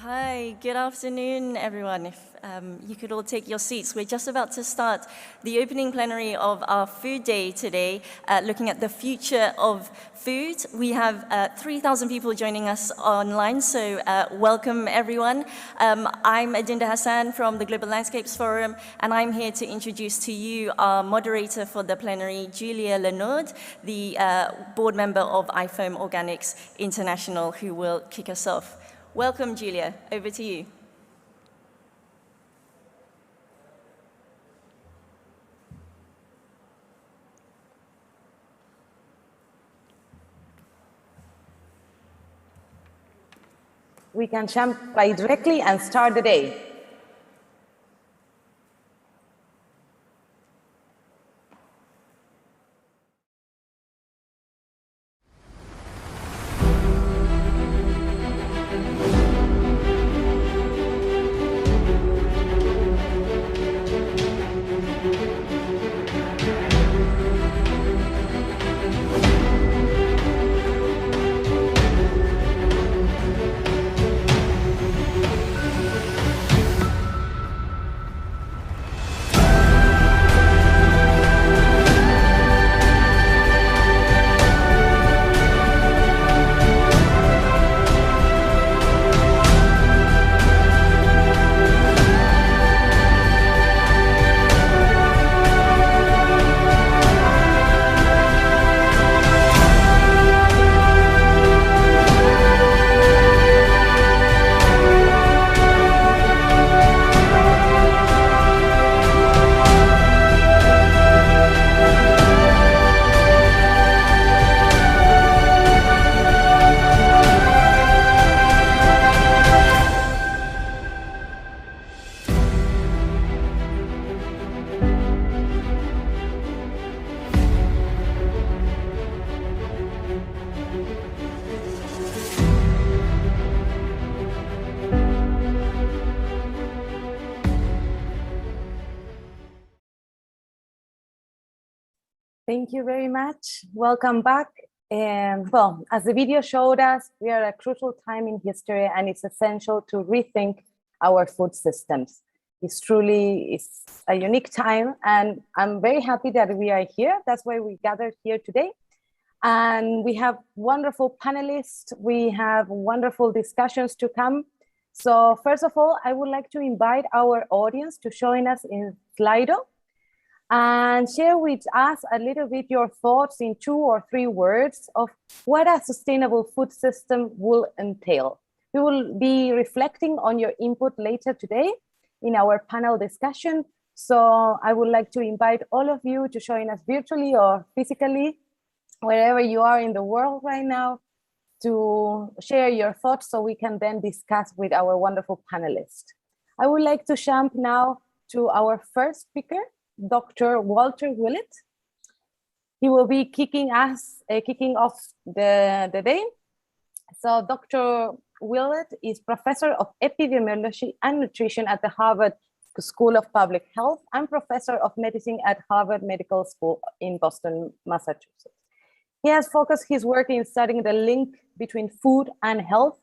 Hi, good afternoon, everyone. If you could all take your seats. We're just about to start the opening plenary of our Food Day today, looking at the future of food. We have 3,000 people joining us online, so welcome, everyone. I'm Adinda Hassan from the Global Landscapes Forum, and I'm here to introduce to you our moderator for the plenary, Julia Lenaud, the board member of iFoam Organics International, who will kick us off. Welcome, Julia. Over to you. We can jump right directly and start the day. Thank you very much. Welcome back. Well, as the video showed us, we are at a crucial time in history, and it's essential to rethink our food systems. It's a unique time, and I'm very happy that we are here. That's why we gathered here today. And we have wonderful panelists. We have wonderful discussions to come. So first of all, I would like to invite our audience to join us in Slido and share with us a little bit your thoughts in 2 or 3 words of what a sustainable food system will entail. We will be reflecting on your input later today in our panel discussion. So I would like to invite all of you to join us virtually or physically, wherever you are in the world right now, to share your thoughts so we can then discuss with our wonderful panelists. I would like to jump now to our first speaker, Dr. Walter Willett. He will be kicking off the day. So Dr. Willett is professor of epidemiology and nutrition at the Harvard School of Public Health and professor of medicine at Harvard Medical School in Boston, Massachusetts. He has focused his work in studying the link between food and health.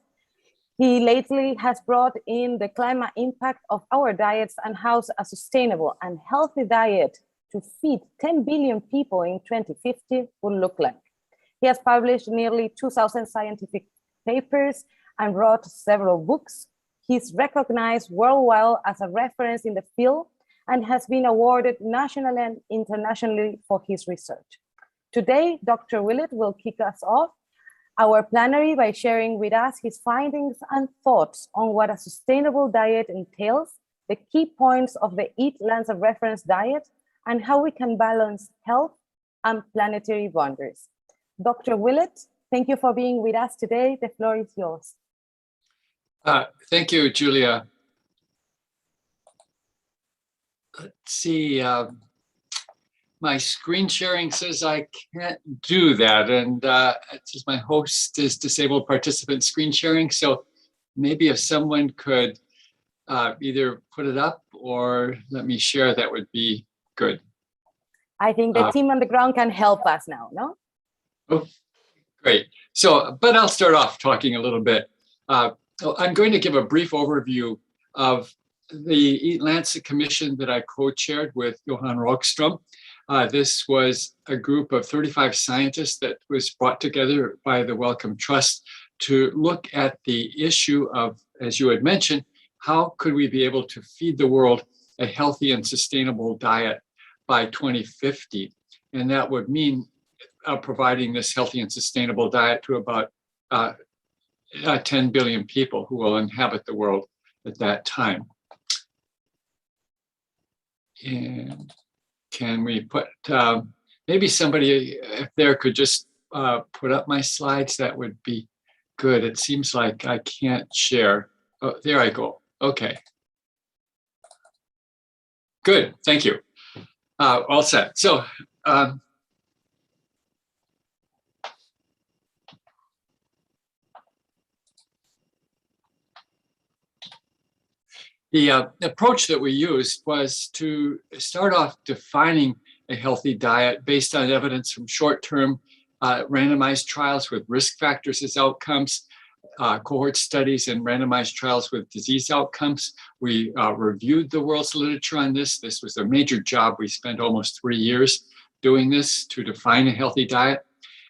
He lately has brought in the climate impact of our diets and how a sustainable and healthy diet to feed 10 billion people in 2050 will look like. He has published nearly 2,000 scientific papers and wrote several books. He's recognized worldwide as a reference in the field and has been awarded nationally and internationally for his research. Today, Dr. Willett will kick us off our plenary by sharing with us his findings and thoughts on what a sustainable diet entails, the key points of the EAT-Lancet reference diet, and how we can balance health and planetary boundaries. Dr. Willett, thank you for being with us today. The floor is yours. Thank you, Julia. Let's see. My screen sharing says I can't do that, and it says my host is disabled participant screen sharing. So maybe if someone could either put it up or let me share, that would be good. I think the team on the ground can help us now, no? Oh, great. So, but I'll start off talking a little bit. I'm going to give a brief overview of the EAT-Lancet Commission that I co-chaired with Johan Rockström. This was a group of 35 scientists that was brought together by the Wellcome Trust to look at the issue of, as you had mentioned, how could we be able to feed the world a healthy and sustainable diet by 2050? And that would mean providing this healthy and sustainable diet to about 10 billion people who will inhabit the world at that time. And can we put, maybe somebody, if there could just put up my slides, that would be good. It seems like I can't share. Oh, there I go. Okay. Good, thank you. All set. So, the approach that we used was to start off defining a healthy diet based on evidence from short-term randomized trials with risk factors as outcomes, cohort studies and randomized trials with disease outcomes. We reviewed the world's literature on this. This was a major job. We spent almost 3 years doing this to define a healthy diet.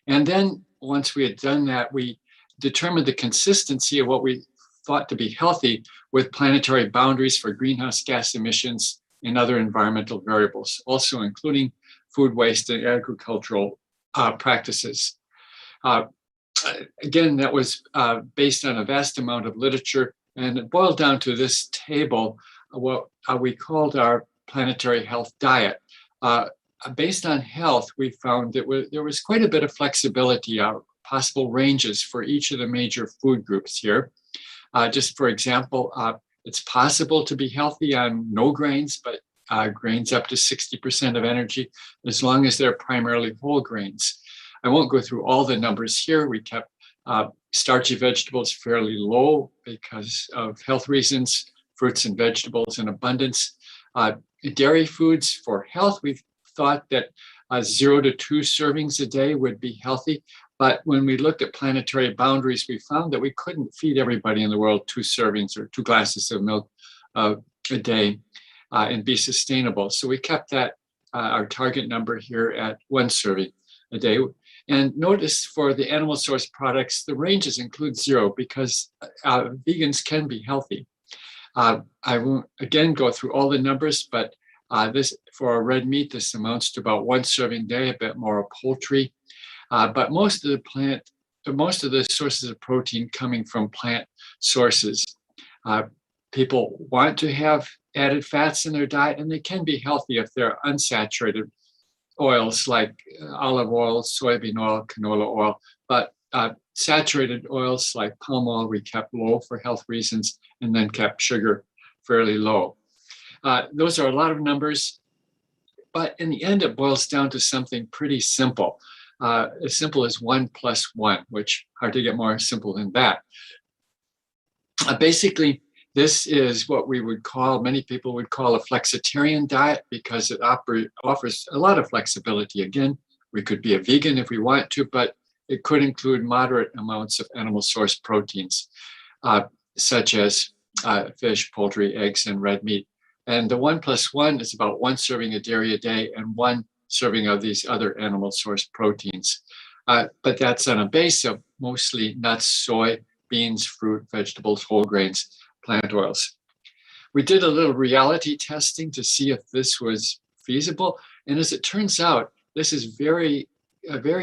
And then once we had done that, we determined the consistency of what we thought to be healthy with planetary boundaries for greenhouse gas emissions and other environmental variables, also including food waste and agricultural practices. Again, that was based on a vast amount of literature, and it boiled down to this table, what we called our planetary health diet. Based on health, we found that there was quite a bit of flexibility, possible ranges for each of the major food groups here. Just for example, it's possible to be healthy on no grains, but grains up to 60% of energy, as long as they're primarily whole grains. I won't go through all the numbers here. We kept starchy vegetables fairly low because of health reasons, fruits and vegetables in abundance. Dairy foods for health, we thought that 0 to 2 servings a day would be healthy. But when we looked at planetary boundaries, we found that we couldn't feed everybody in the world 2 servings or 2 glasses of milk a day and be sustainable. So we kept that, our target number here at 1 serving a day. And notice for the animal source products, the ranges include 0 because vegans can be healthy. I won't again go through all the numbers, but this for a red meat, this amounts to about 1 serving a day, a bit more of poultry. But most of the sources of protein coming from plant sources. People want to have added fats in their diet, and they can be healthy if they're unsaturated oils like olive oil, soybean oil, canola oil. But saturated oils like palm oil, we kept low for health reasons, and then kept sugar fairly low. Those are a lot of numbers, but in the end, it boils down to something pretty simple. As simple as 1 + 1, which hard to get more simple than that. Basically, this is what we would call, many people would call a flexitarian diet because it offers a lot of flexibility. Again, we could be a vegan if we want to, but it could include moderate amounts of animal source proteins, such as fish, poultry, eggs, and red meat. And the 1 + 1 is about 1 serving of dairy a day and 1 serving of these other animal source proteins. But that's on a base of mostly nuts, soy, beans, fruit, vegetables, whole grains, plant oils. We did a little reality testing to see if this was feasible. And as it turns out, this is very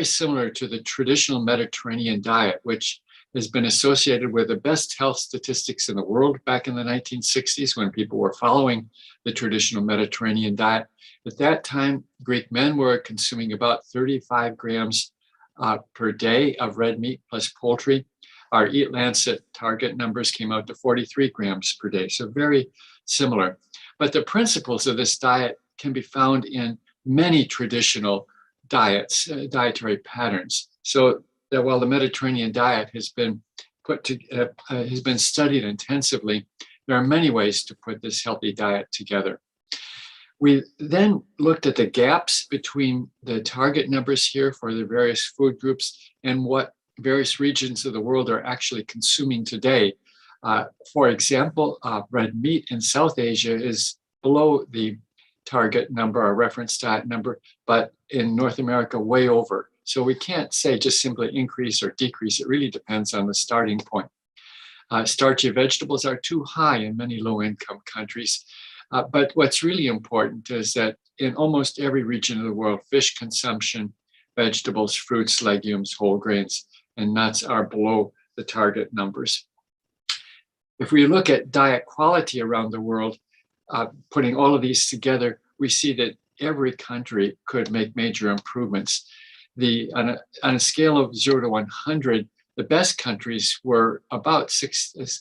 similar to the traditional Mediterranean diet, which has been associated with the best health statistics in the world back in the 1960s when people were following the traditional Mediterranean diet. At that time, Greek men were consuming about 35 grams per day of red meat plus poultry. Our EAT-Lancet target numbers came out to 43 grams per day, so very similar. But the principles of this diet can be found in many traditional diets, dietary patterns. So that while the Mediterranean diet has been studied intensively, there are many ways to put this healthy diet together. We then looked at the gaps between the target numbers here for the various food groups and what various regions of the world are actually consuming today. For example, red meat in South Asia is below the target number, or reference diet number, but in North America, way over. So we can't say just simply increase or decrease. It really depends on the starting point. Starchy vegetables are too high in many low-income countries. But what's really important is that in almost every region of the world, fish consumption, vegetables, fruits, legumes, whole grains, and nuts are below the target numbers. If we look at diet quality around the world, putting all of these together, we see that every country could make major improvements. On a scale of 0 to 100, the best countries were about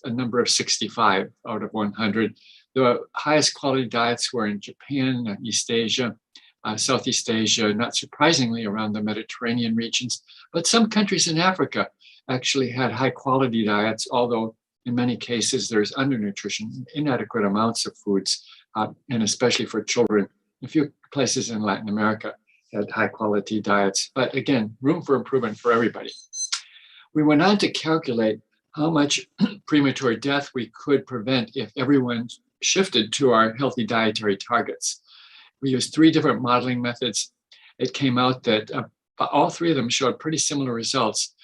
a number of 65 out of 100. The highest quality diets were in Japan, East Asia, Southeast Asia, not surprisingly around the Mediterranean regions. But some countries in Africa actually had high quality diets, although in many cases there's undernutrition, inadequate amounts of foods, and especially for children. A few places in Latin America had high quality diets, but again, room for improvement for everybody. We went on to calculate how much premature death we could prevent if everyone shifted to our healthy dietary targets. We used 3 different modeling methods. It came out that all 3 of them showed pretty similar results.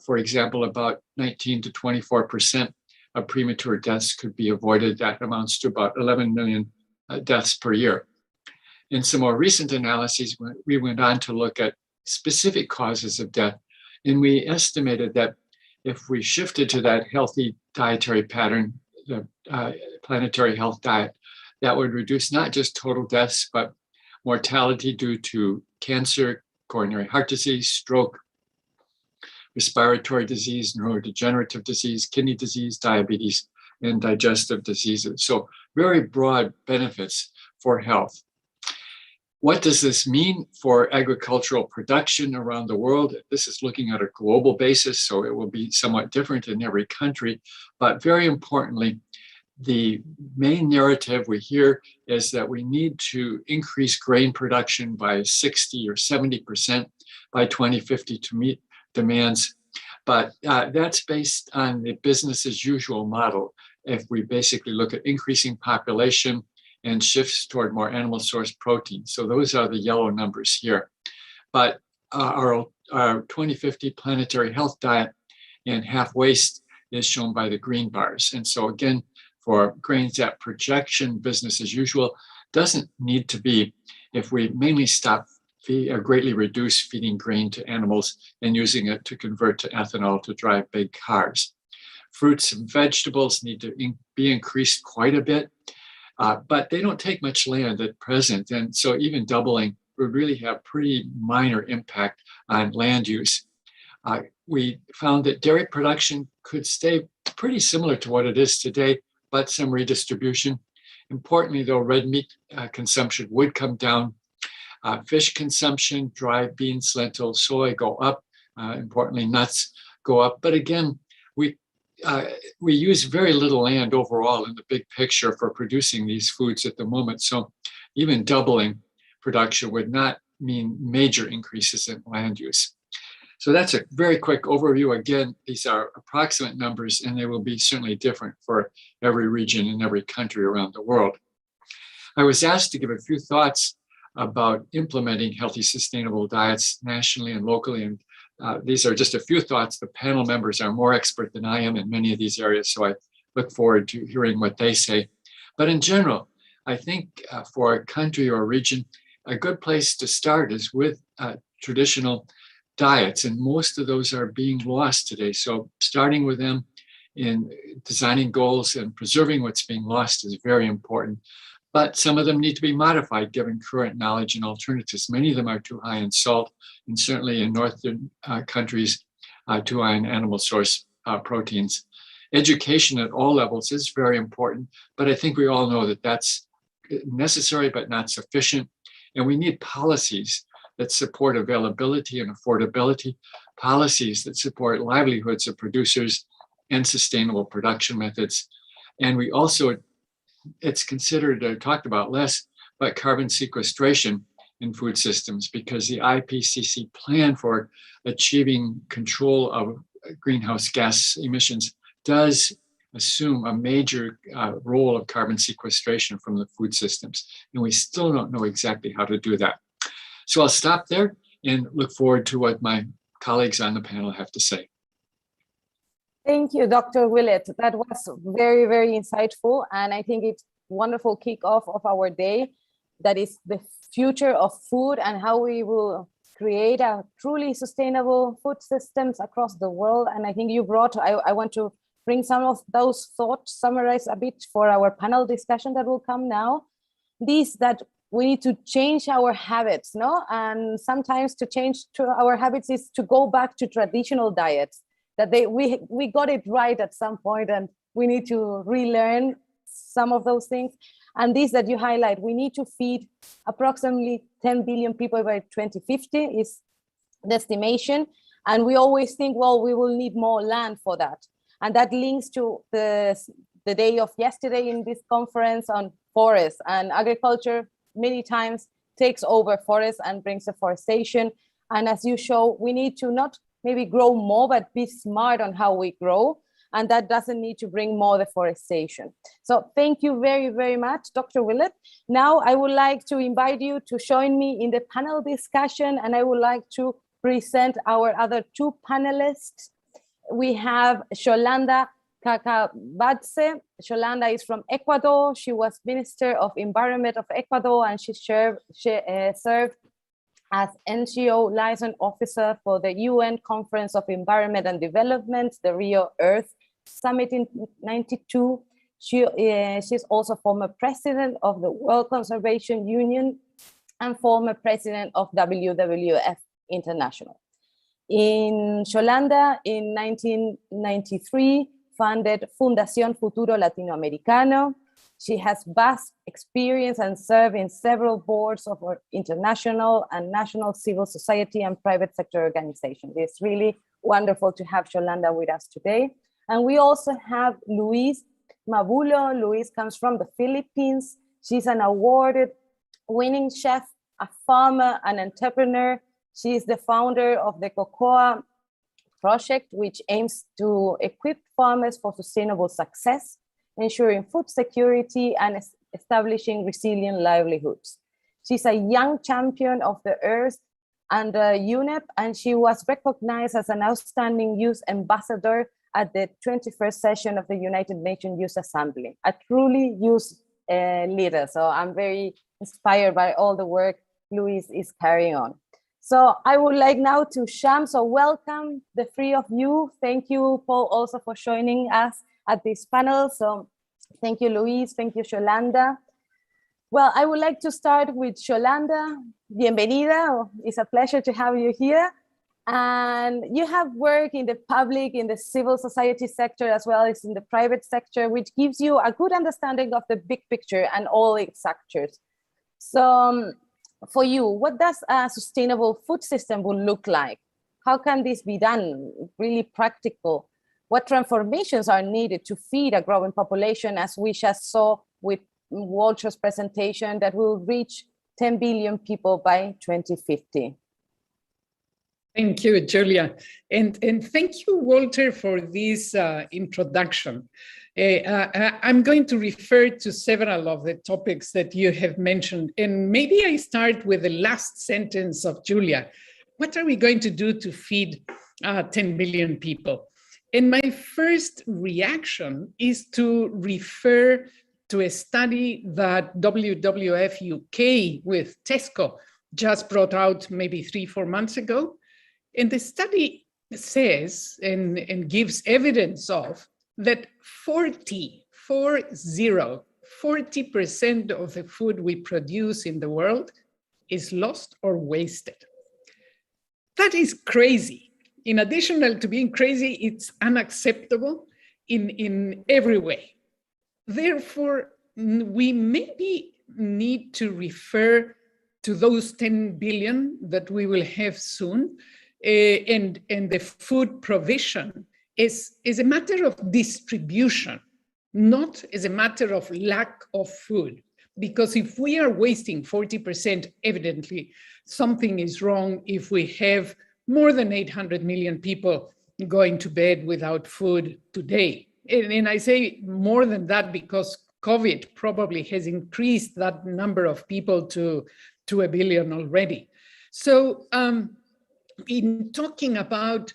For example, about 19 to 24% of premature deaths could be avoided. That amounts to about 11 million deaths per year. In some more recent analyses, we went on to look at specific causes of death, and we estimated that if we shifted to that healthy dietary pattern, the planetary health diet, that would reduce not just total deaths, but mortality due to cancer, coronary heart disease, stroke, respiratory disease, neurodegenerative disease, kidney disease, diabetes, and digestive diseases. So very broad benefits for health. What does this mean for agricultural production around the world? This is looking at a global basis, so it will be somewhat different in every country. But very importantly, the main narrative we hear is that we need to increase grain production by 60 or 70% by 2050 to meet demands. But that's based on the business as usual model. If we basically look at increasing population and shifts toward more animal source protein. So those are the yellow numbers here. But our 2050 planetary health diet and half waste is shown by the green bars. And so again, for grains at projection, business as usual, doesn't need to be if we mainly stop or greatly reduce feeding grain to animals and using it to convert to ethanol to drive big cars. Fruits and vegetables need to be increased quite a bit, but they don't take much land at present. And so even doubling would really have pretty minor impact on land use. We found that dairy production could stay pretty similar to what it is today, but some redistribution. Importantly, though, red meat consumption would come down. Fish consumption, dry beans, lentils, soy go up. Importantly, nuts go up. But again, we use very little land overall in the big picture for producing these foods at the moment. So even doubling production would not mean major increases in land use. So that's a very quick overview. Again, these are approximate numbers, and they will be certainly different for every region and every country around the world. I was asked to give a few thoughts about implementing healthy, sustainable diets nationally and locally. And these are just a few thoughts. The panel members are more expert than I am in many of these areas, so I look forward to hearing what they say. But in general, I think for a country or a region, a good place to start is with traditional diets, and most of those are being lost today. So starting with them in designing goals and preserving what's being lost is very important. But some of them need to be modified given current knowledge and alternatives. Many of them are too high in salt, and certainly in northern countries, too high in animal source proteins. Education at all levels is very important, but I think we all know that that's necessary but not sufficient. And we need policies that support availability and affordability, policies that support livelihoods of producers and sustainable production methods. And we also, it's considered, talked about less, but carbon sequestration in food systems, because the IPCC plan for achieving control of greenhouse gas emissions does assume a major role of carbon sequestration from the food systems. And we still don't know exactly how to do that. So I'll stop there and look forward to what my colleagues on the panel have to say. Thank you, Dr. Willett. That was very, very insightful. And I think it's a wonderful kickoff of our day. That is the future of food and how we will create a truly sustainable food systems across the world. And I think you brought, I want to bring some of those thoughts, summarize a bit for our panel discussion that will come now. These that we need to change our habits, no? And sometimes to change our habits is to go back to traditional diets, that we got it right at some point and we need to relearn some of those things. And this that you highlight, we need to feed approximately 10 billion people by 2050 is the estimation. And we always think, well, we will need more land for that. And that links to the day of yesterday in this conference on forests, and agriculture many times takes over forests and brings deforestation. And as you show, we need to not maybe grow more, but be smart on how we grow. And that doesn't need to bring more deforestation. So thank you very, very much, Dr. Willett. Now I would like to invite you to join me in the panel discussion, and I would like to present our other two panelists. We have Yolanda Cacabadze. Yolanda is from Ecuador. She was Minister of Environment of Ecuador, and she served as NGO liaison officer for the UN Conference of Environment and Development, the Rio Earth Summit in '92. She's also former president of the World Conservation Union and former president of WWF International. In Yolanda, in 1993, founded Fundación Futuro Latinoamericano. She has vast experience and served in several boards of international and national civil society and private sector organizations. It's really wonderful to have Yolanda with us today. And we also have Luis Mabulo. Luis comes from the Philippines. She's an awarded winning chef, a farmer, an entrepreneur. She is the founder of the Cocoa Project, which aims to equip farmers for sustainable success, ensuring food security and establishing resilient livelihoods. She's a young champion of the earth under UNEP, and she was recognized as an outstanding youth ambassador at the 21st session of the United Nations Youth Assembly, a truly youth leader. So I'm very inspired by all the work Luis is carrying on. So I would like now to Sham, so welcome the three of you. Thank you, Paul, also for joining us at this panel. So thank you, Luis, thank you, Yolanda. Well, I would like to start with Yolanda. Bienvenida, it's a pleasure to have you here. And you have worked in the public, in the civil society sector, as well as in the private sector, which gives you a good understanding of the big picture and all its sectors. So for you, what does a sustainable food system will look like? How can this be done? Really practical. What transformations are needed to feed a growing population, as we just saw with Walter's presentation, that will reach 10 billion people by 2050? Thank you, Julia. And thank you, Walter, for this introduction. I'm going to refer to several of the topics that you have mentioned. And maybe I start with the last sentence of Julia. What are we going to do to feed 10 billion people? And my first reaction is to refer to a study that WWF UK with Tesco just brought out maybe 3-4 months ago. And the study says and gives evidence of that 40% of the food we produce in the world is lost or wasted. That is crazy. In addition to being crazy, it's unacceptable in every way. Therefore, we maybe need to refer to those 10 billion that we will have soon, and the food provision is a matter of distribution, not as a matter of lack of food. Because if we are wasting 40%, evidently something is wrong if we have more than 800 million people going to bed without food today. And I say more than that because COVID probably has increased that number of people to 1 billion already. So in talking about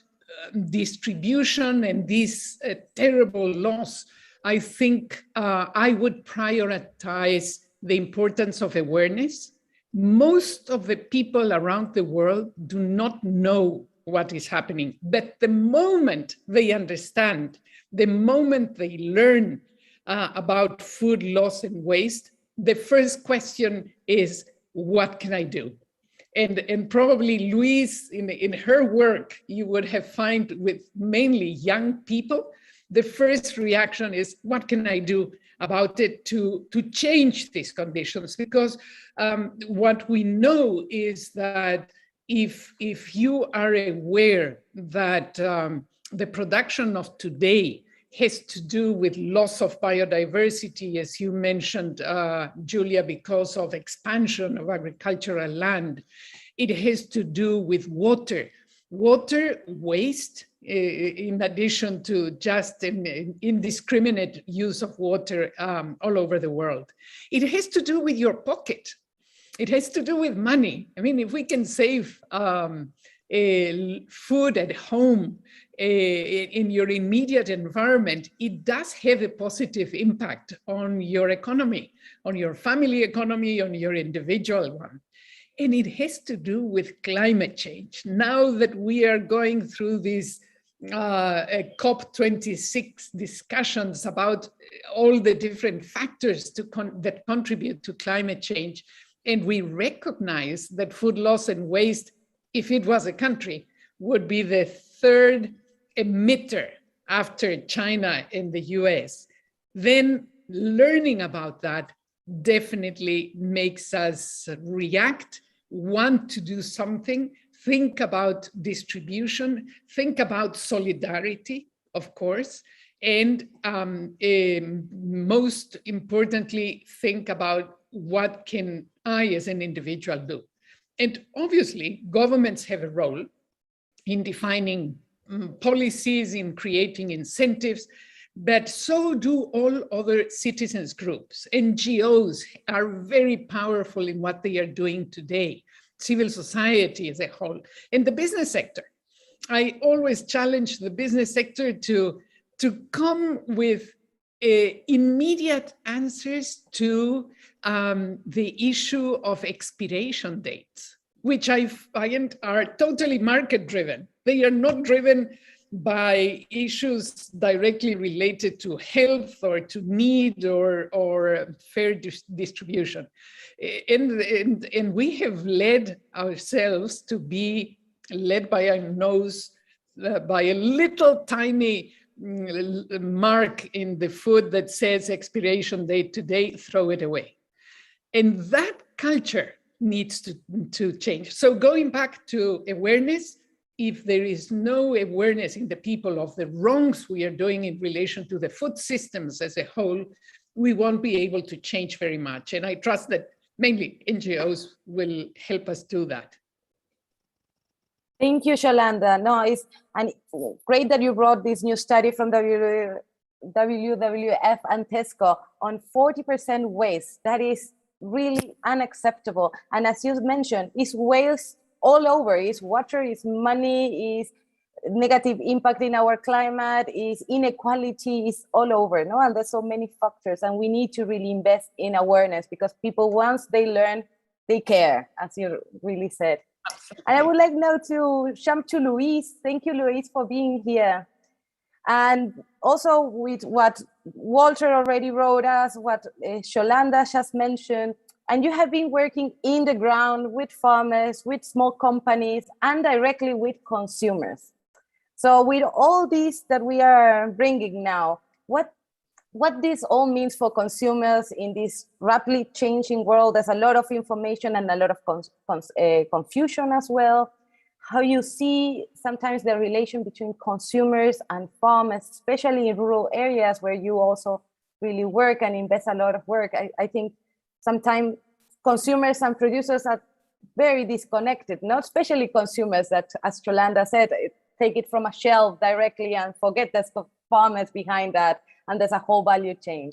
distribution and this terrible loss, I think I would prioritize the importance of awareness. Most of the people around the world do not know what is happening, but the moment they understand, the moment they learn about food loss and waste, the first question is, what can I do? And probably Louise, in her work, you would have found with mainly young people, the first reaction is, what can I do about it to change these conditions? Because what we know is that if you are aware that the production of today has to do with loss of biodiversity, as you mentioned, Julia, because of expansion of agricultural land. It has to do with water waste, in addition to just an indiscriminate use of water all over the world. It has to do with your pocket. It has to do with money. I mean, if we can save food at home, in your immediate environment, it does have a positive impact on your economy, on your family economy, on your individual one. And it has to do with climate change. Now that we are going through these COP26 discussions about all the different factors that contribute to climate change, and we recognize that food loss and waste, if it was a country, would be the third emitter after China and the US, then learning about that definitely makes us react, want to do something, think about distribution, think about solidarity, of course, and most importantly, think about what can I as an individual do. And obviously, governments have a role in defining policies, in creating incentives, but so do all other citizens groups. NGOs are very powerful in what they are doing today, civil society as a whole, and the business sector. I always challenge the business sector to come with immediate answers to the issue of expiration dates, which I find are totally market driven. They are not driven by issues directly related to health or to need or fair distribution. And we have led ourselves to be led by our nose, by a little tiny mark in the food that says expiration date today, throw it away. And that culture needs to change. So going back to awareness, if there is no awareness in the people of the wrongs we are doing in relation to the food systems as a whole, we won't be able to change very much. And I trust that mainly NGOs will help us do that. Thank you, Sholanda. No, it's great that you brought this new study from WWF and Tesco on 40% waste. That is really unacceptable. And as you mentioned, it's waste all over. It's water, it's money, it's negative impact in our climate, it's inequality, it's all over. No, and there's so many factors, and we need to really invest in awareness because people, once they learn, they care, as you really said. And I would like now to jump to Louise. Thank you, Louise, for being here. And also with what Walter already wrote us, what Sholanda just mentioned, and you have been working in the ground with farmers, with small companies, and directly with consumers. So with all these that we are bringing now, what this all means for consumers in this rapidly changing world, there's a lot of information and a lot of confusion as well. How you see sometimes the relation between consumers and farmers, especially in rural areas where you also really work and invest a lot of work. I think sometimes consumers and producers are very disconnected, not especially consumers that, as Sholanda said, take it from a shelf directly and forget farmers behind that, and there's a whole value chain.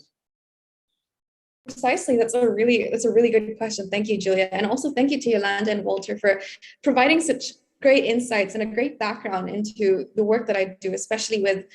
Precisely, that's a really good question. Thank you, Julia, and also thank you to Yolanda and Walter for providing such great insights and a great background into the work that I do, especially with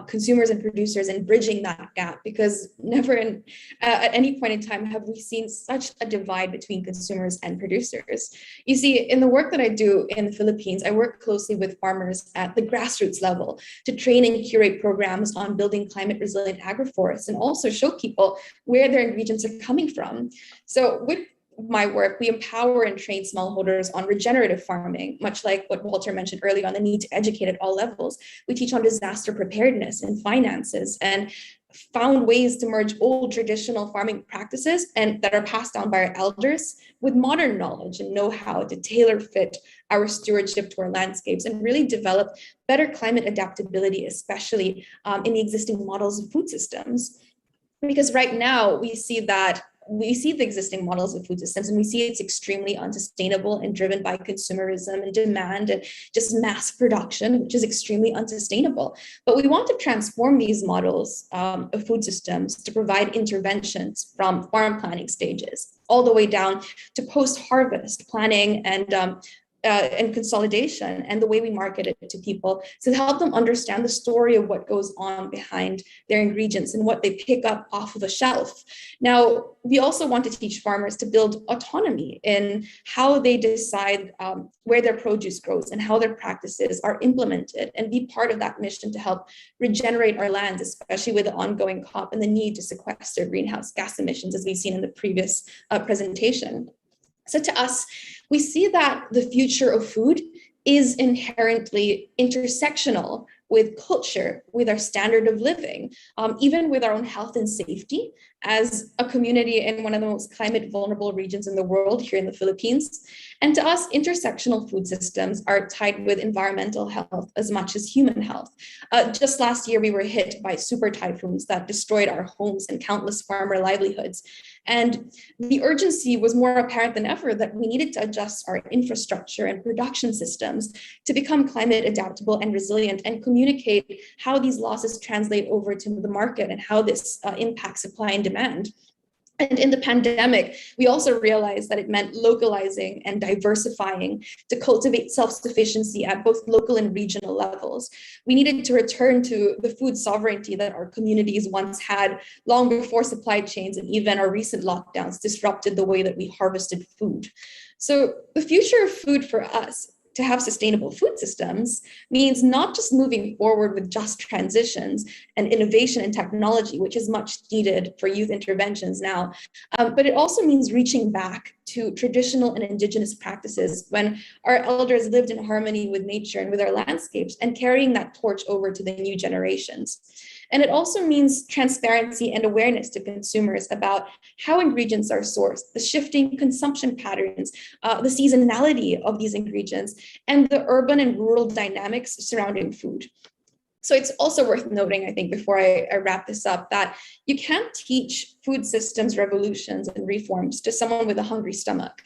consumers and producers and bridging that gap, because never at any point in time have we seen such a divide between consumers and producers. You see, in the work that I do in the Philippines, I work closely with farmers at the grassroots level to train and curate programs on building climate resilient agroforests and also show people where their ingredients are coming from. So with my work, we empower and train smallholders on regenerative farming, much like what Walter mentioned earlier on the need to educate at all levels. We teach on disaster preparedness and finances, and found ways to merge old traditional farming practices and that are passed down by our elders with modern knowledge and know-how to tailor fit our stewardship to our landscapes and really develop better climate adaptability, especially in the existing models of food systems. Because right now we see the existing models of food systems and we see it's extremely unsustainable and driven by consumerism and demand and just mass production, which is extremely unsustainable. But we want to transform these models of food systems to provide interventions from farm planning stages all the way down to post-harvest planning and consolidation and the way we market it to people to help them understand the story of what goes on behind their ingredients and what they pick up off of a shelf. Now, we also want to teach farmers to build autonomy in how they decide where their produce grows and how their practices are implemented, and be part of that mission to help regenerate our lands, especially with the ongoing COP and the need to sequester greenhouse gas emissions, as we've seen in the previous presentation. So to us, we see that the future of food is inherently intersectional with culture, with our standard of living, even with our own health and safety as a community in one of the most climate vulnerable regions in the world, here in the Philippines. And to us, intersectional food systems are tied with environmental health as much as human health. Just last year, we were hit by super typhoons that destroyed our homes and countless farmer livelihoods. And the urgency was more apparent than ever that we needed to adjust our infrastructure and production systems to become climate adaptable and resilient and communicate how these losses translate over to the market and how this impacts supply and demand. And in the pandemic, we also realized that it meant localizing and diversifying to cultivate self-sufficiency at both local and regional levels. We needed to return to the food sovereignty that our communities once had long before supply chains and even our recent lockdowns disrupted the way that we harvested food. So the future of food for us, to have sustainable food systems, means not just moving forward with just transitions and innovation and technology, which is much needed for youth interventions now, but it also means reaching back to traditional and indigenous practices when our elders lived in harmony with nature and with our landscapes, and carrying that torch over to the new generations. And it also means transparency and awareness to consumers about how ingredients are sourced, the shifting consumption patterns, the seasonality of these ingredients, and the urban and rural dynamics surrounding food. So it's also worth noting, I think, before I wrap this up, that you can't teach food systems revolutions and reforms to someone with a hungry stomach.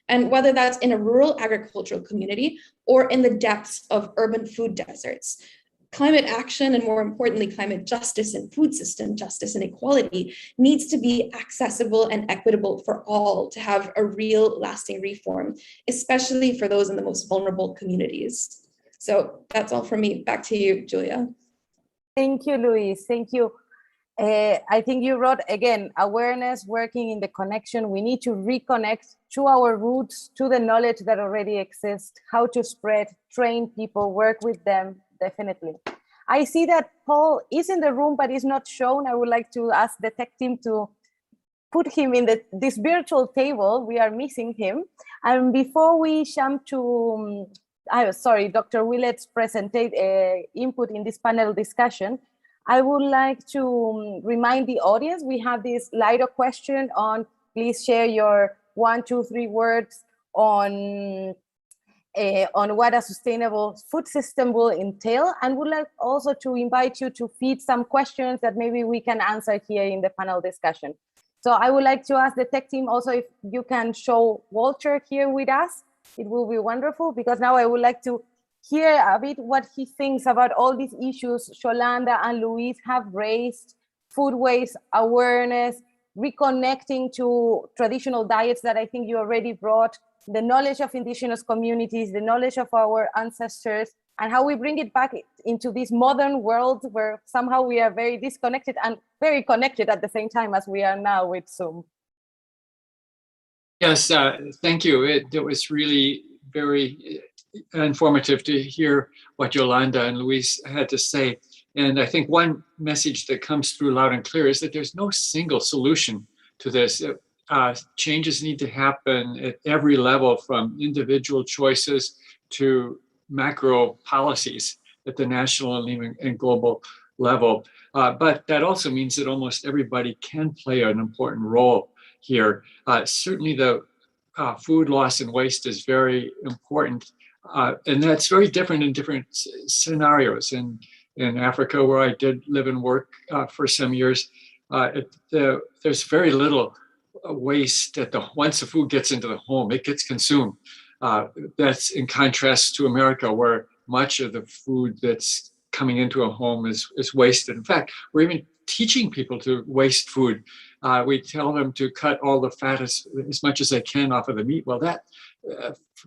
And whether that's in a rural agricultural community or in the depths of urban food deserts, climate action, and more importantly, climate justice and food system justice and equality, needs to be accessible and equitable for all to have a real lasting reform, especially for those in the most vulnerable communities. So that's all from me. Back to you, Julia. Thank you, Louise. Thank you. I think you wrote, again, awareness, working in the connection. We need to reconnect to our roots, to the knowledge that already exists, how to spread, train people, work with them. Definitely. I see that Paul is in the room, but is not shown. I would like to ask the tech team to put him in this virtual table. We are missing him. And before we jump to, Dr. Willett's input in this panel discussion, I would like to remind the audience, we have this Lido question on, please share your 1, 2, 3 words on what a sustainable food system will entail, and would like also to invite you to feed some questions that maybe we can answer here in the panel discussion. So I would like to ask the tech team also if you can show Walter here with us. It will be wonderful, because now I would like to hear a bit what he thinks about all these issues Yolanda and Luis have raised: food waste awareness, reconnecting to traditional diets that I think you already brought, the knowledge of indigenous communities, the knowledge of our ancestors, and how we bring it back into this modern world where somehow we are very disconnected and very connected at the same time as we are now with Zoom. Yes, thank you. It was really very informative to hear what Yolanda and Luis had to say. And I think one message that comes through loud and clear is that there's no single solution to this. Changes need to happen at every level, from individual choices to macro policies at the national and even and global level. But that also means that almost everybody can play an important role here. Certainly the food loss and waste is very important. And that's very different in different scenarios. In Africa, where I did live and work for some years, there's very little waste once the food gets into the home, it gets consumed. That's in contrast to America, where much of the food that's coming into a home is wasted. In fact, we're even teaching people to waste food. We tell them to cut all the fat as much as they can off of the meat. Well, that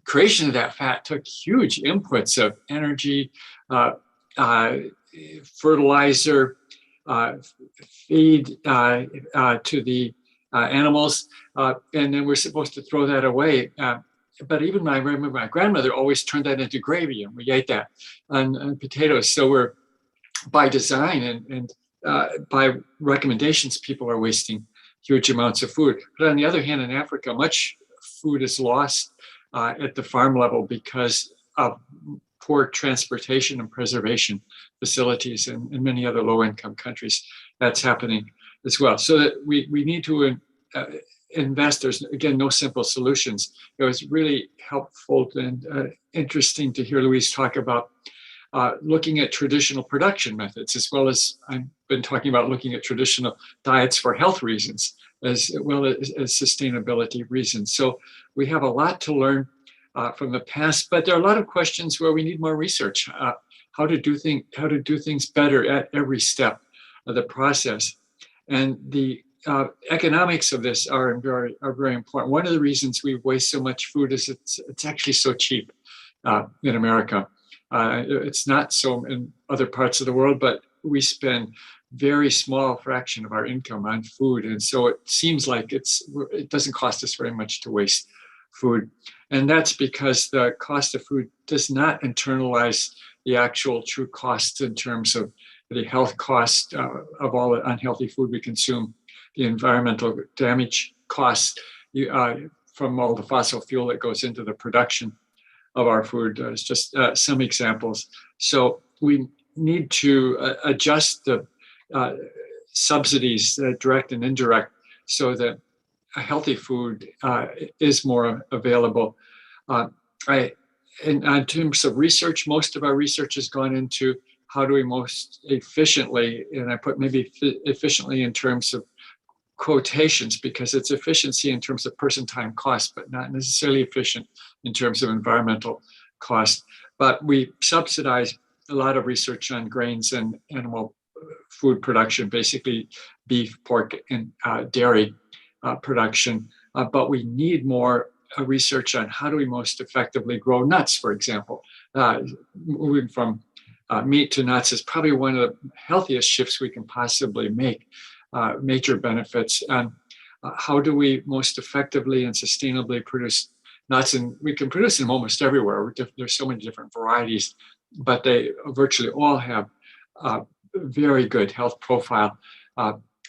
creation of that fat took huge inputs of energy, fertilizer, feed to the animals, and then we're supposed to throw that away. But even I remember my grandmother always turned that into gravy, and we ate that on potatoes. So we're, by design and by recommendations, people are wasting huge amounts of food. But on the other hand, in Africa, much food is lost at the farm level because of poor transportation and preservation facilities, and in many other low-income countries, that's happening as well. So that we need to invest. There's, again, no simple solutions. It was really helpful and interesting to hear Luis talk about looking at traditional production methods, as well as I've been talking about looking at traditional diets for health reasons, as well as sustainability reasons. So we have a lot to learn from the past, but there are a lot of questions where we need more research. How to do things better at every step of the process, and the economics of this are very important. One of the reasons we waste so much food is it's actually so cheap in America. It's not so in other parts of the world, but we spend very small fraction of our income on food, and so it seems like it doesn't cost us very much to waste food. And that's because the cost of food does not internalize the actual true costs in terms of the health cost of all the unhealthy food we consume, the environmental damage costs from all the fossil fuel that goes into the production of our food. It's just some examples. So we need to adjust the subsidies, direct and indirect, so that a healthy food is more available. In terms of research, most of our research has gone into how do we most efficiently, and I put maybe efficiently in terms of quotations, because it's efficiency in terms of person time cost, but not necessarily efficient in terms of environmental cost. But we subsidize a lot of research on grains and animal food production, basically beef, pork, and dairy production. But we need more research on how do we most effectively grow nuts, for example. Moving from meat to nuts is probably one of the healthiest shifts we can possibly make. Major benefits. And how do we most effectively and sustainably produce nuts? And we can produce them almost everywhere. There's so many different varieties, but they virtually all have a very good health profile.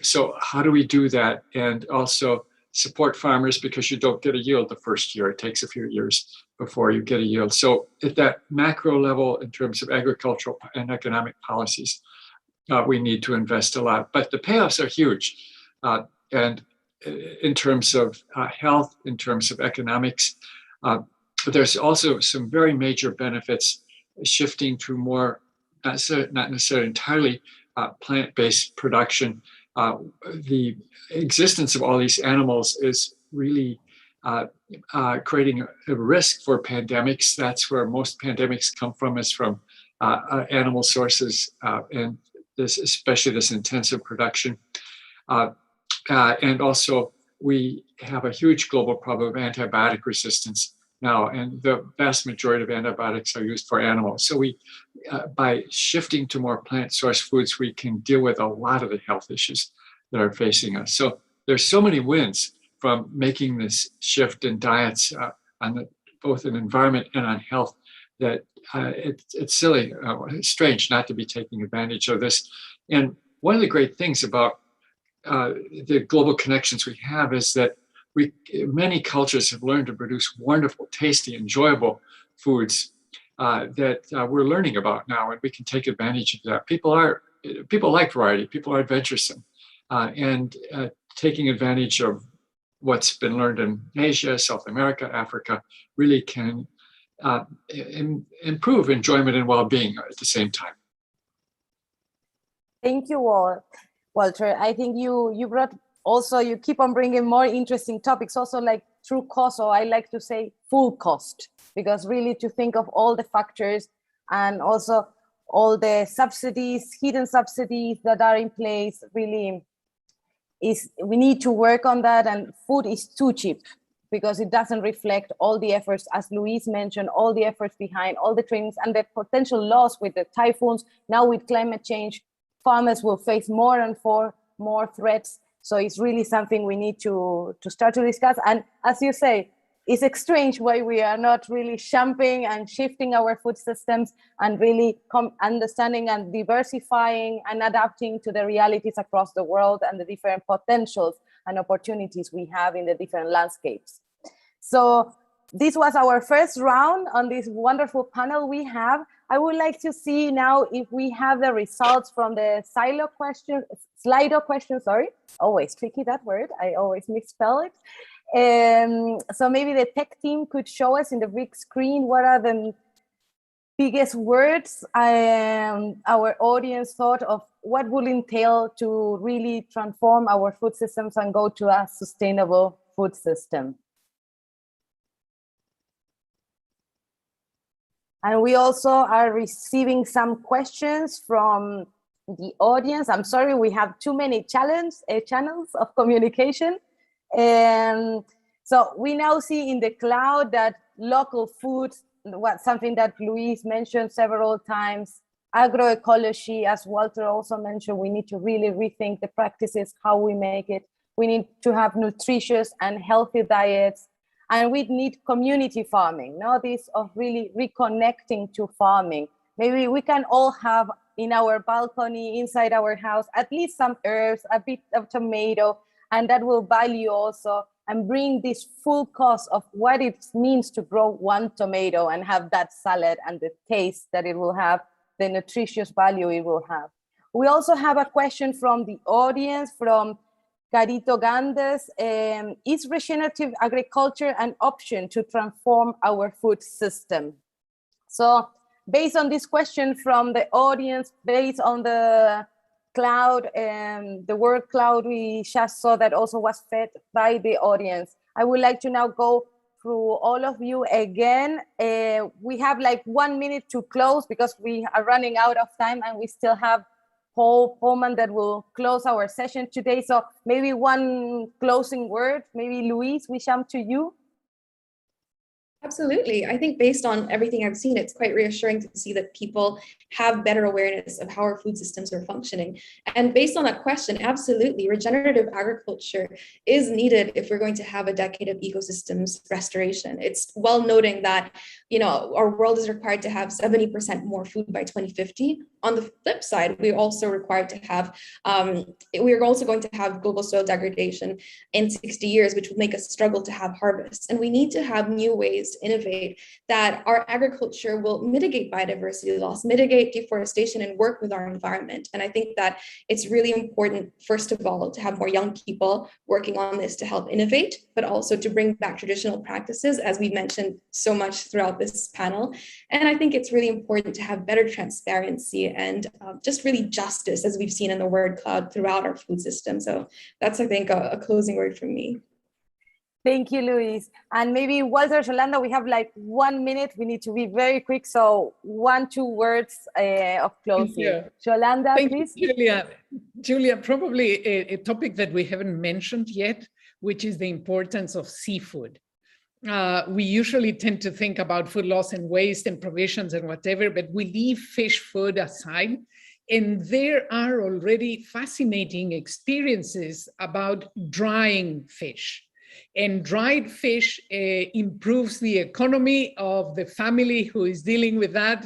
So how do we do that? And also support farmers, because you don't get a yield the first year. It takes a few years before you get a yield. So at that macro level, in terms of agricultural and economic policies, we need to invest a lot, but the payoffs are huge. And in terms of health, in terms of economics, there's also some very major benefits shifting to more, not necessarily entirely plant-based production. The existence of all these animals is really creating a risk for pandemics. That's where most pandemics come from, is from animal sources, and especially this intensive production. And also, we have a huge global problem of antibiotic resistance now, and the vast majority of antibiotics are used for animals. So by shifting to more plant-sourced foods, we can deal with a lot of the health issues that are facing us. So there's so many wins from making this shift in diets on both in environment and on health, that it's silly, strange not to be taking advantage of this. And one of the great things about the global connections we have is that many cultures have learned to produce wonderful, tasty, enjoyable foods that we're learning about now, and we can take advantage of that. People like variety. People are adventuresome, and taking advantage of what's been learned in Asia, South America, Africa really can improve enjoyment and well-being at the same time. Thank you, Walter. I think you brought also, you keep on bringing more interesting topics, also like true cost, or I like to say full cost, because really to think of all the factors and also all the subsidies, hidden subsidies that are in place, really we need to work on that. And food is too cheap because it doesn't reflect all the efforts, as Luis mentioned, all the efforts behind all the trainings and the potential loss with the typhoons. Now with climate change, farmers will face more and more threats. So it's really something we need to start to discuss. And as you say, it's strange why we are not really jumping and shifting our food systems and really understanding and diversifying and adapting to the realities across the world and the different potentials and opportunities we have in the different landscapes. So this was our first round on this wonderful panel we have. I would like to see now if we have the results from the Slido question, sorry. Always tricky, that word. I always misspell it. So maybe the tech team could show us in the big screen what are the biggest words our audience thought of what will entail to really transform our food systems and go to a sustainable food system. And we also are receiving some questions from the audience. I'm sorry, we have too many channels of communication. So we now see in the cloud that local food, something that Luis mentioned several times, agroecology, as Walter also mentioned, we need to really rethink the practices, how we make it. We need to have nutritious and healthy diets. And we need community farming, this of really reconnecting to farming. Maybe we can all have in our balcony, inside our house, at least some herbs, a bit of tomato, and that will value also and bring this full cost of what it means to grow one tomato and have that salad and the taste that it will have, the nutritious value it will have. We also have a question from the audience, from Carito Gandes. Is regenerative agriculture an option to transform our food system? So based on this question from the audience, based on the cloud, the word cloud we just saw that also was fed by the audience, I would like to now go through all of you again. We have like 1 minute to close because we are running out of time, and we still have Paul Pullman that will close our session today. So maybe one closing word, maybe Luis, we jump to you. Absolutely. I think based on everything I've seen, it's quite reassuring to see that people have better awareness of how our food systems are functioning. And based on that question, absolutely, regenerative agriculture is needed if we're going to have a decade of ecosystems restoration. It's well noting that, our world is required to have 70% more food by 2050. On the flip side, we're also required to have, we're also going to have global soil degradation in 60 years, which will make us struggle to have harvests. And we need to have new ways to innovate that our agriculture will mitigate biodiversity loss, mitigate deforestation, and work with our environment. And I think that it's really important, first of all, to have more young people working on this to help innovate, but also to bring back traditional practices, as we mentioned so much throughout this panel. And I think it's really important to have better transparency and just really justice, as we've seen in the word cloud, throughout our food system. So that's, I think, a closing word from me. Thank you, Luis. And maybe Walter, Yolanda, we have like 1 minute. We need to be very quick. So 1-2 words of closing. Yeah. Yolanda, Thank please. you, Julia. Julia, probably a topic that we haven't mentioned yet, which is the importance of seafood. We usually tend to think about food loss and waste and provisions and whatever, but we leave fish food aside. And there are already fascinating experiences about drying fish. And dried fish improves the economy of the family who is dealing with that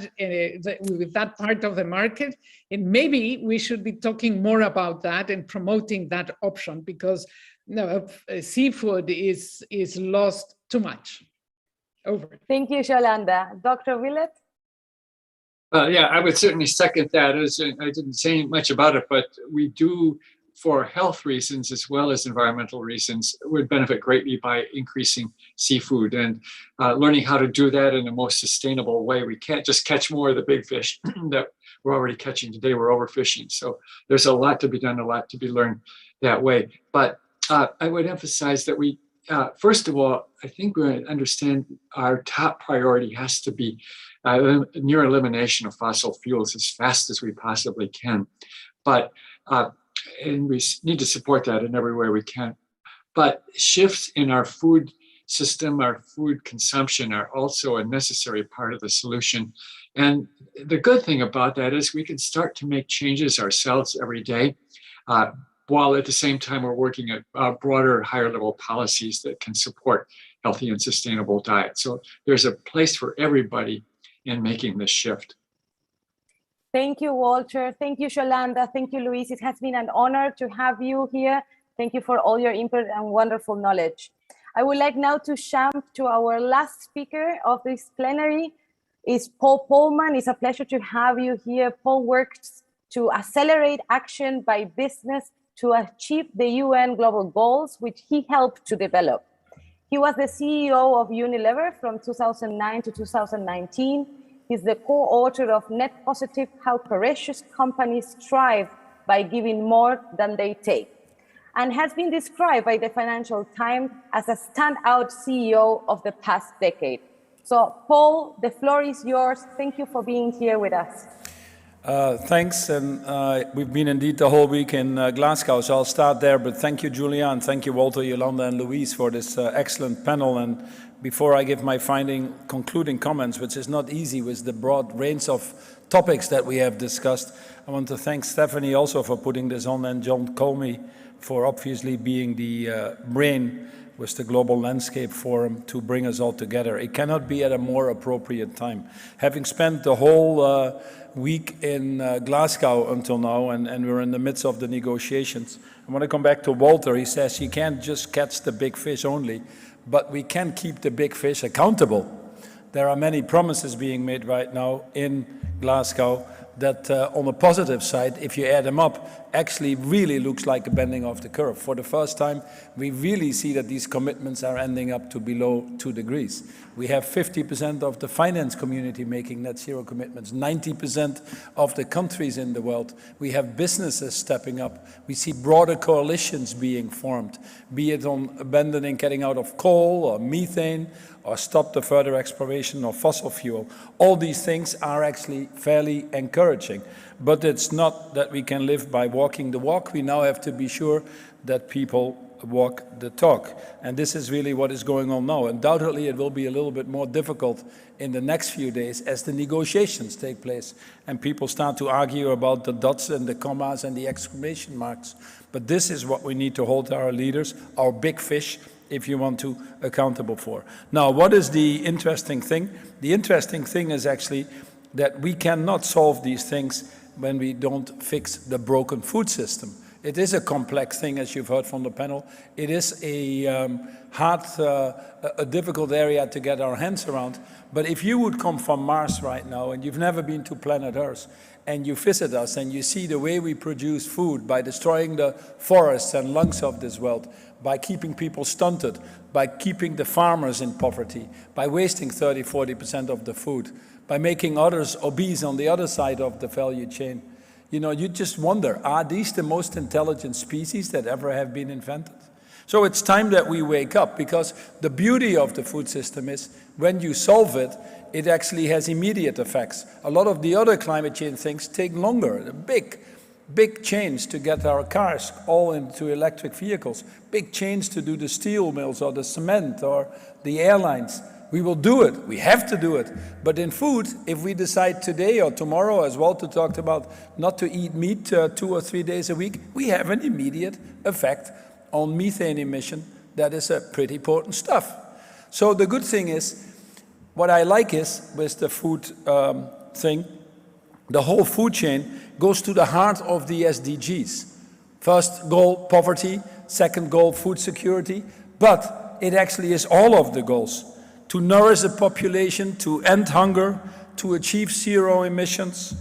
part of the market. And maybe we should be talking more about that and promoting that option, because seafood is lost too much. Over. Thank you, Yolanda. Dr. Willett? Yeah, I would certainly second that. I didn't say much about it, but we do, for health reasons as well as environmental reasons, would benefit greatly by increasing seafood and learning how to do that in the most sustainable way. We can't just catch more of the big fish that we're already catching today. We're overfishing. So there's a lot to be done, a lot to be learned that way. But I would emphasize that we, first of all, I think we understand our top priority has to be near elimination of fossil fuels as fast as we possibly can. But and we need to support that in every way we can. But shifts in our food system, our food consumption are also a necessary part of the solution. And the good thing about that is we can start to make changes ourselves every day, while at the same time we're working at broader, higher level policies that can support healthy and sustainable diet. So there's a place for everybody in making this shift. Thank you, Walter. Thank you, Yolanda. Thank you, Luis. It has been an honor to have you here. Thank you for all your input and wonderful knowledge. I would like now to jump to our last speaker of this plenary. Is Paul Polman. It's a pleasure to have you here. Paul works to accelerate action by business to achieve the UN global goals, which he helped to develop. He was the CEO of Unilever from 2009 to 2019. He's the co-author of Net Positive: How Courageous Companies Thrive by Giving More Than They Take, and has been described by the Financial Times as a standout CEO of the past decade. So, Paul, the floor is yours. Thank you for being here with us. Thanks, and we've been indeed the whole week in Glasgow, so I'll start there, but thank you, Julia, and thank you, Walter, Yolanda, and Luis for this excellent panel. And before I give my concluding comments, which is not easy with the broad range of topics that we have discussed, I want to thank Stephanie also for putting this on, and John Comey for obviously being the brain with the Global Landscape Forum to bring us all together. It cannot be at a more appropriate time. Having spent the whole week in Glasgow until now, and we're in the midst of the negotiations, I want to come back to Walter. He says you can't just catch the big fish only, but we can keep the big fish accountable. There are many promises being made right now in Glasgow that on the positive side, if you add them up, actually really looks like a bending of the curve. For the first time, we really see that these commitments are ending up to below 2 degrees. We have 50% of the finance community making net zero commitments, 90% of the countries in the world. We have businesses stepping up. We see broader coalitions being formed, be it on abandoning getting out of coal or methane, or stop the further exploration of fossil fuel. All these things are actually fairly encouraging. But it's not that we can live by walking the walk. We now have to be sure that people walk the talk. And this is really what is going on now. Undoubtedly, it will be a little bit more difficult in the next few days as the negotiations take place and people start to argue about the dots and the commas and the exclamation marks. But this is what we need to hold our leaders, our big fish, if you want to, accountable for. Now, what is the interesting thing? The interesting thing is actually that we cannot solve these things when we don't fix the broken food system. It is a complex thing, as you've heard from the panel. It is a difficult area to get our hands around. But if you would come from Mars right now and you've never been to planet Earth, and you visit us and you see the way we produce food by destroying the forests and lungs of this world, by keeping people stunted, by keeping the farmers in poverty, by wasting 30–40% of the food, by making others obese on the other side of the value chain. You know, you just wonder, are these the most intelligent species that ever have been invented? So it's time that we wake up, because the beauty of the food system is when you solve it, it actually has immediate effects. A lot of the other climate change things take longer. A big change to get our cars all into electric vehicles, big change to do the steel mills or the cement or the airlines. We will do it, we have to do it. But in food, if we decide today or tomorrow, as Walter talked about, not to eat meat 2 or 3 days a week, we have an immediate effect on methane emission. That is pretty important stuff. So the good thing is, what I like is, with the food thing, the whole food chain goes to the heart of the SDGs. First goal, poverty. Second goal, food security. But it actually is all of the goals. To nourish the population, to end hunger, to achieve zero emissions,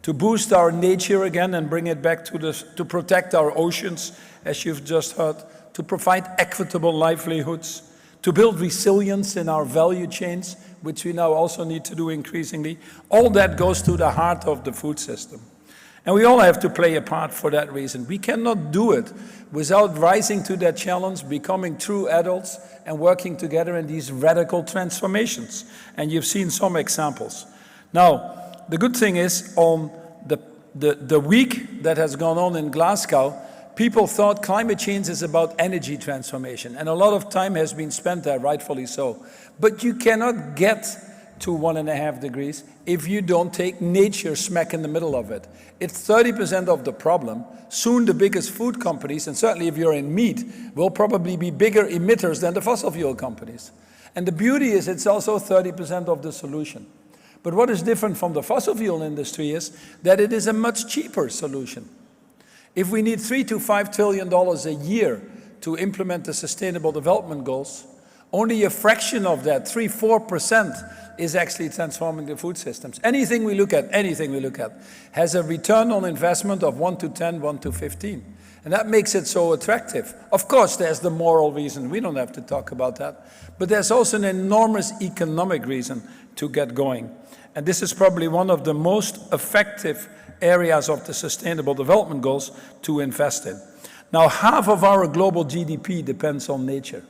to boost our nature again and bring it back to protect our oceans, as you've just heard, to provide equitable livelihoods, to build resilience in our value chains, which we now also need to do increasingly. All that goes to the heart of the food system. And we all have to play a part for that reason. We cannot do it without rising to that challenge, becoming true adults, and working together in these radical transformations. And you've seen some examples. Now, the good thing is, on the week that has gone on in Glasgow, people thought climate change is about energy transformation. And a lot of time has been spent there, rightfully so. But you cannot get to 1.5 degrees if you don't take nature smack in the middle of it. It's 30% of the problem. Soon the biggest food companies, and certainly if you're in meat, will probably be bigger emitters than the fossil fuel companies. And the beauty is it's also 30% of the solution. But what is different from the fossil fuel industry is that it is a much cheaper solution. If we need $3 to $5 trillion a year to implement the Sustainable Development Goals, only a fraction of that, 3–4%, is actually transforming the food systems. Anything we look at, has a return on investment of 1 to 10, 1 to 15. And that makes it so attractive. Of course, there's the moral reason. We don't have to talk about that. But there's also an enormous economic reason to get going. And this is probably one of the most effective areas of the Sustainable Development Goals to invest in. Now, half of our global GDP depends on nature,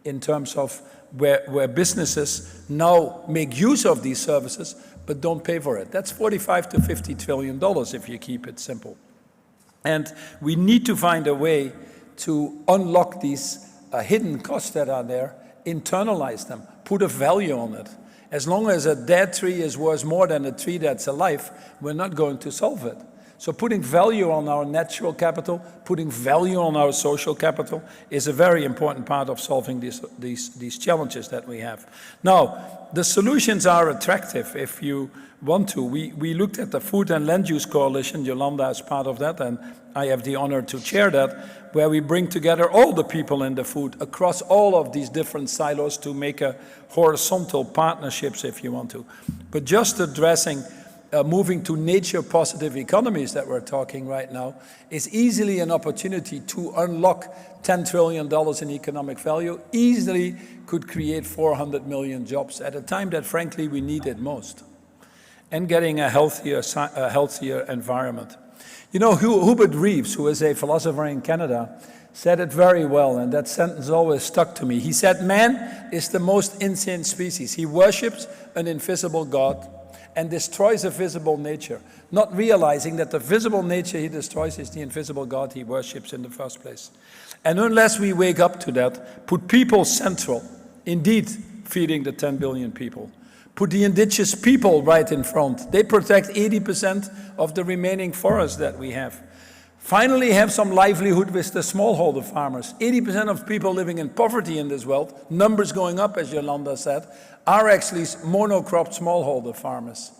in terms of where businesses now make use of these services but don't pay for it. That's $45 to $50 trillion if you keep it simple. And we need to find a way to unlock these hidden costs that are there, internalize them, put a value on it. As long as a dead tree is worth more than a tree that's alive, we're not going to solve it. So putting value on our natural capital, putting value on our social capital is a very important part of solving these challenges that we have. Now, the solutions are attractive if you want to. We looked at the Food and Land Use Coalition. Yolanda is part of that, and I have the honor to chair that, where we bring together all the people in the food across all of these different silos to make a horizontal partnerships, if you want to. But just addressing moving to nature-positive economies that we're talking right now is easily an opportunity to unlock $10 trillion in economic value, easily could create 400 million jobs at a time that, frankly, we need it most, and getting a healthier environment. You know, Hubert Reeves, who is a philosopher in Canada, said it very well, and that sentence always stuck to me. He said, man is the most insane species. He worships an invisible God and destroys a visible nature, not realizing that the visible nature he destroys is the invisible God he worships in the first place. And unless we wake up to that, put people central, indeed feeding the 10 billion people, put the indigenous people right in front. They protect 80% of the remaining forest that we have. Finally, have some livelihood with the smallholder farmers. 80% of people living in poverty in this world, numbers going up, as Yolanda said, are actually monocrop smallholder farmers.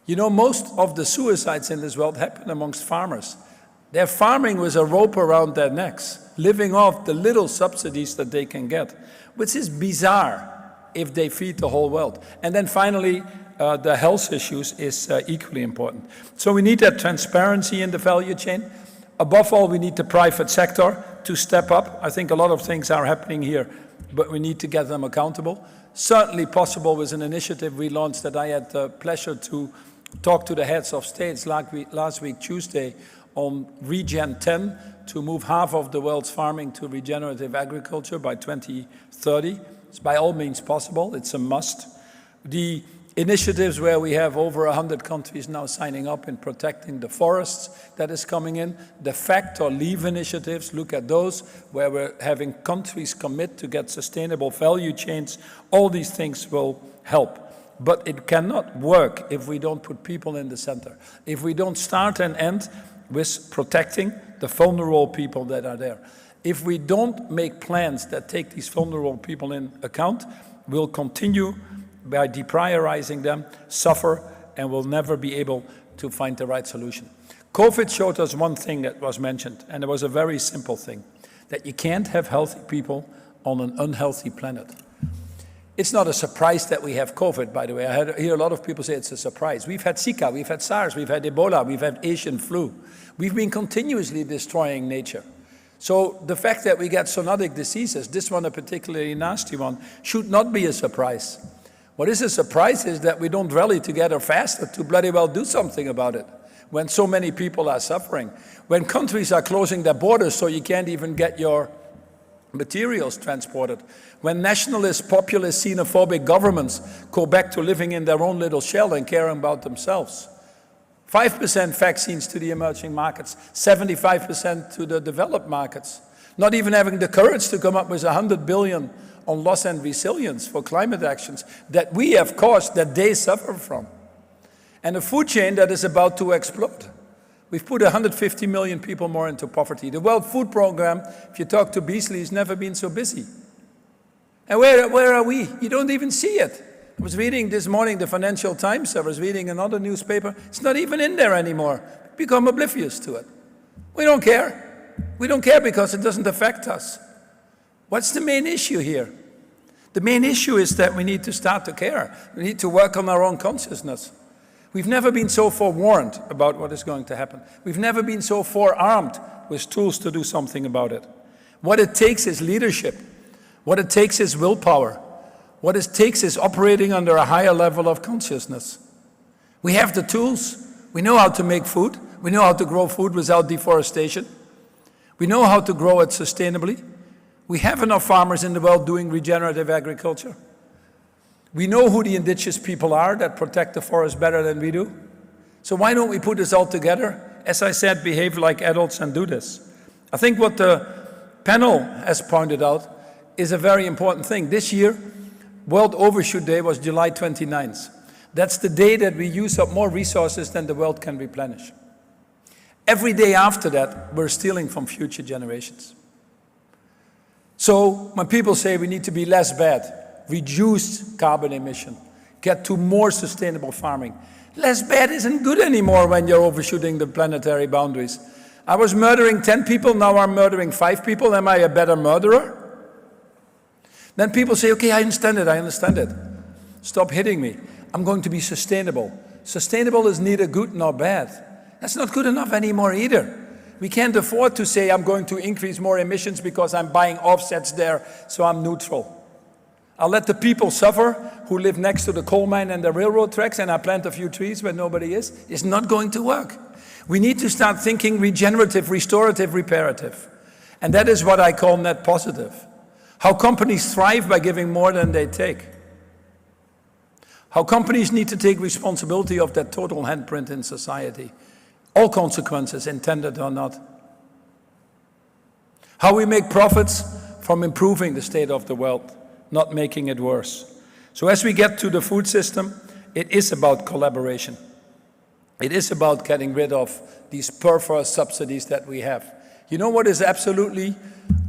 You know, most of the suicides in this world happen amongst farmers. They're farming with a rope around their necks, living off the little subsidies that they can get, which is bizarre if they feed the whole world. And then finally, the health issues is equally important. So we need that transparency in the value chain. Above all, we need the private sector to step up. I think a lot of things are happening here, but we need to get them accountable. Certainly possible with an initiative we launched that I had the pleasure to talk to the heads of states last week, Tuesday, on Regen 10 to move half of the world's farming to regenerative agriculture by 2030. It's by all means possible, it's a must. The initiatives where we have over 100 countries now signing up in protecting the forests that is coming in, the fact or leave initiatives, look at those where we're having countries commit to get sustainable value chains. All these things will help. But it cannot work if we don't put people in the center. If we don't start and end with protecting the vulnerable people that are there. If we don't make plans that take these vulnerable people in account, we'll continue by deprioritizing them, suffer, and will never be able to find the right solution. COVID showed us one thing that was mentioned, and it was a very simple thing, that you can't have healthy people on an unhealthy planet. It's not a surprise that we have COVID, by the way. I hear a lot of people say it's a surprise. We've had Zika, we've had SARS, we've had Ebola, we've had Asian flu. We've been continuously destroying nature. So the fact that we get zoonotic diseases, this one a particularly nasty one, should not be a surprise. What is a surprise is that we don't rally together faster to bloody well do something about it when so many people are suffering. When countries are closing their borders so you can't even get your materials transported. When nationalist, populist, xenophobic governments go back to living in their own little shell and caring about themselves. 5% vaccines to the emerging markets, 75% to the developed markets. Not even having the courage to come up with 100 billion on loss and resilience for climate actions that we have caused, that they suffer from. And a food chain that is about to explode. We've put 150 million people more into poverty. The World Food Programme, if you talk to Beasley, has never been so busy. And where are we? You don't even see it. I was reading this morning the Financial Times, I was reading another newspaper. It's not even in there anymore. We've become oblivious to it. We don't care. We don't care because it doesn't affect us. What's the main issue here? The main issue is that we need to start to care. We need to work on our own consciousness. We've never been so forewarned about what is going to happen. We've never been so forearmed with tools to do something about it. What it takes is leadership. What it takes is willpower. What it takes is operating under a higher level of consciousness. We have the tools. We know how to make food. We know how to grow food without deforestation. We know how to grow it sustainably. We have enough farmers in the world doing regenerative agriculture. We know who the indigenous people are that protect the forest better than we do. So why don't we put this all together? As I said, behave like adults and do this. I think what the panel has pointed out is a very important thing. This year, World Overshoot Day was July 29th. That's the day that we use up more resources than the world can replenish. Every day after that, we're stealing from future generations. So when people say we need to be less bad, reduce carbon emission, get to more sustainable farming, less bad isn't good anymore when you're overshooting the planetary boundaries. I was murdering 10 people, now I'm murdering 5 people. Am I a better murderer? Then people say, okay, I understand it. Stop hitting me. I'm going to be sustainable. Sustainable is neither good nor bad. That's not good enough anymore either. We can't afford to say I'm going to increase more emissions because I'm buying offsets there, so I'm neutral. I'll let the people suffer who live next to the coal mine and the railroad tracks, and I plant a few trees where nobody is. It's not going to work. We need to start thinking regenerative, restorative, reparative. And that is what I call net positive. How companies thrive by giving more than they take. How companies need to take responsibility of that total handprint in society. All consequences, intended or not. How we make profits from improving the state of the world, not making it worse. So as we get to the food system, it is about collaboration. It is about getting rid of these perverse subsidies that we have. You know what is absolutely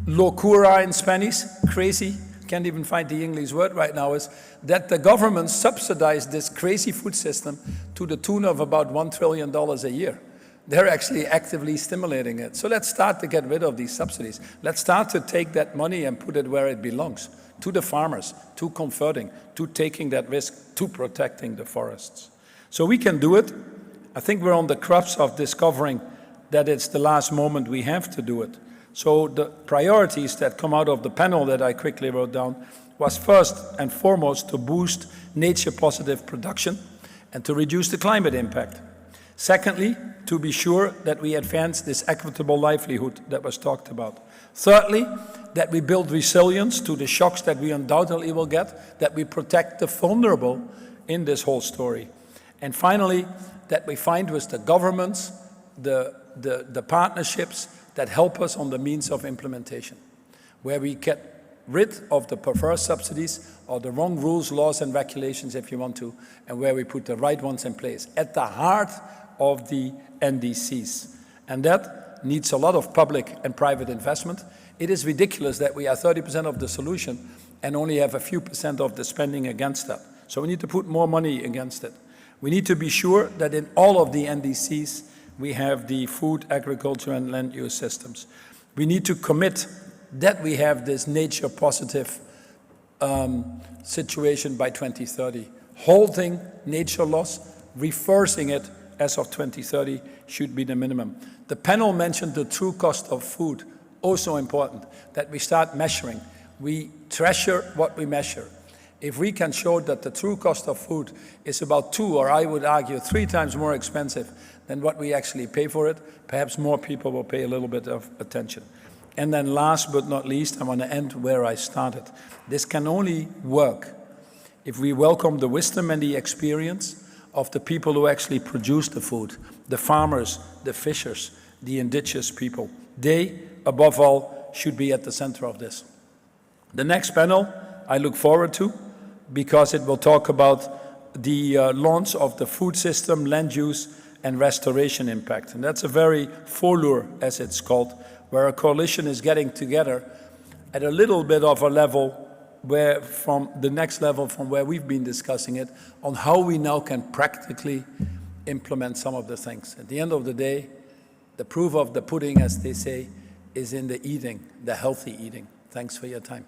locura in Spanish? Crazy. Can't even find the English word right now. Is that the government subsidized this crazy food system to the tune of about $1 trillion a year. They're actually actively stimulating it. So let's start to get rid of these subsidies. Let's start to take that money and put it where it belongs. To the farmers, to converting, to taking that risk, to protecting the forests. So we can do it. I think we're on the crux of discovering that it's the last moment we have to do it. So the priorities that come out of the panel that I quickly wrote down was first and foremost to boost nature-positive production and to reduce the climate impact. Secondly, to be sure that we advance this equitable livelihood that was talked about. Thirdly, that we build resilience to the shocks that we undoubtedly will get, that we protect the vulnerable in this whole story. And finally, that we find with the governments, the partnerships that help us on the means of implementation, where we get rid of the perverse subsidies or the wrong rules, laws and regulations, if you want to, and where we put the right ones in place at the heart of the NDCs. And that needs a lot of public and private investment. It is ridiculous that we are 30% of the solution and only have a few percent of the spending against that. So we need to put more money against it. We need to be sure that in all of the NDCs, we have the food, agriculture, and land use systems. We need to commit that we have this nature positive situation by 2030. Halting nature loss, reversing it as of 2030 should be the minimum. The panel mentioned the true cost of food, also important, that we start measuring. We treasure what we measure. If we can show that the true cost of food is about 2, or I would argue 3 times more expensive than what we actually pay for it, perhaps more people will pay a little bit of attention. And then last but not least, I want to end where I started. This can only work if we welcome the wisdom and the experience of the people who actually produce the food, the farmers, the fishers, the indigenous people. They, above all, should be at the center of this. The next panel I look forward to, because it will talk about the launch of the food system, land use, and restoration impact. And that's a very FOLUR, as it's called, where a coalition is getting together at a little bit of a level where from the next level from where we've been discussing it, on how we now can practically implement some of the things. At the end of the day, the proof of the pudding, as they say, is in the eating, the healthy eating. Thanks for your time.